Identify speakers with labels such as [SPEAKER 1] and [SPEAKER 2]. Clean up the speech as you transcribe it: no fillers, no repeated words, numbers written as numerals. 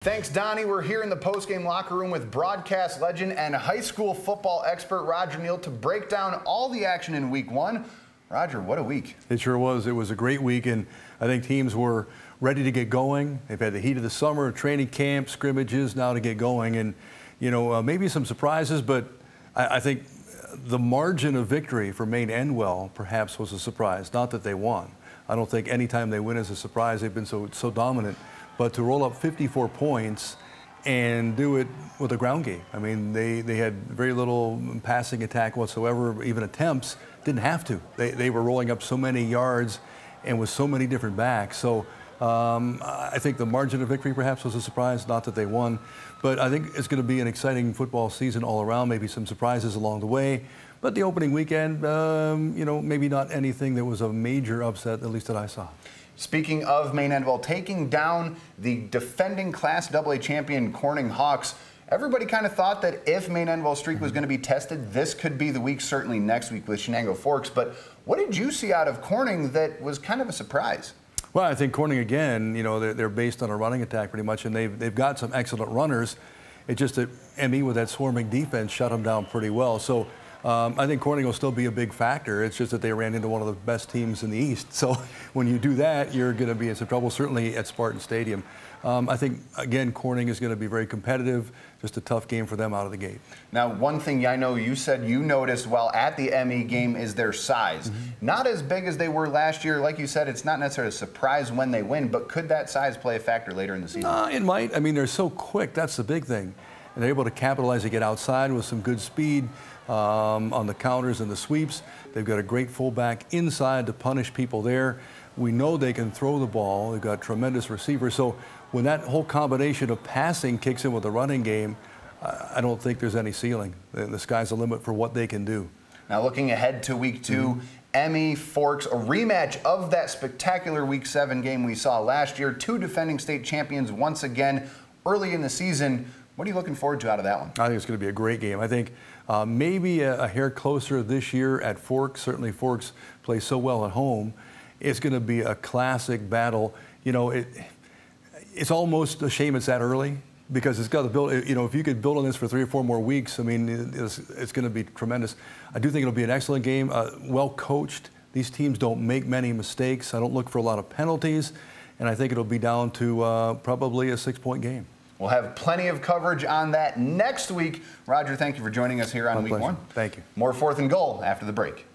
[SPEAKER 1] Thanks, Donnie. We're here in the postgame locker room with broadcast legend and high school football expert Roger Neel to break down all the action in week one. Roger, what a week.
[SPEAKER 2] It sure was. It was a great week, and I think teams were ready to get going. They've had the heat of the summer, training camp, scrimmages now to get going, and maybe some surprises, but I think the margin of victory for Maine Endwell perhaps was a surprise. Not that they won. I don't think any time they win is a surprise. They've been so dominant. But to roll up 54 points and do it with a ground game. I mean, they had very little passing attack whatsoever, even attempts. Didn't have to. They were rolling up so many yards and with so many different backs. So I think the margin of victory perhaps was a surprise, not that they won. But I think it's going to be an exciting football season all around, maybe some surprises along the way. But the opening weekend, maybe not anything that was a major upset, at least that I saw.
[SPEAKER 1] Speaking of Maine Endwell taking down the defending Class AA champion Corning Hawks, everybody kind of thought that if Maine Endwell's streak was going to be tested, this could be the week, certainly next week with Shenango Forks. But what did you see out of Corning that was kind of a surprise?
[SPEAKER 2] Well, I think Corning, again, they're based on a running attack pretty much, and they've got some excellent runners. It's just that ME with that swarming defense shut them down pretty well. So I think Corning will still be a big factor. It's just that they ran into one of the best teams in the East. So when you do that, you're going to be in some trouble, certainly at Spartan Stadium. I think, again, Corning is going to be very competitive. Just a tough game for them out of the gate.
[SPEAKER 1] Now, one thing I know you said you noticed while at the ME game is their size. Not as big as they were last year. Like you said, it's not necessarily a surprise when they win, but could that size play a factor later in the season?
[SPEAKER 2] It might. I mean, they're so quick. That's the big thing. And they're able to capitalize to get outside with some good speed on the counters and the sweeps. They've got a great fullback inside to punish people there. We know they can throw the ball. They've got tremendous receivers. So when that whole combination of passing kicks in with the running game, I don't think there's any ceiling. The sky's the limit for what they can do.
[SPEAKER 1] Now looking ahead to week two, ME Forks, a rematch of that spectacular week 7 game we saw last year. Two defending state champions once again early in the season. What are you looking forward to out of that one?
[SPEAKER 2] I think it's going to be a great game. I think maybe a hair closer this year at Forks. Certainly Forks plays so well at home. It's going to be a classic battle. It's almost a shame it's that early because it's got to build. If you could build on this for 3 or 4 more weeks, I mean, it's going to be tremendous. I do think it'll be an excellent game, well coached. These teams don't make many mistakes. I don't look for a lot of penalties, and I think it'll be down to probably a 6-point game.
[SPEAKER 1] We'll have plenty of coverage on that next week. Roger, thank you for joining us here on Week 1.
[SPEAKER 2] Thank you.
[SPEAKER 1] More 4th and Goal after the break.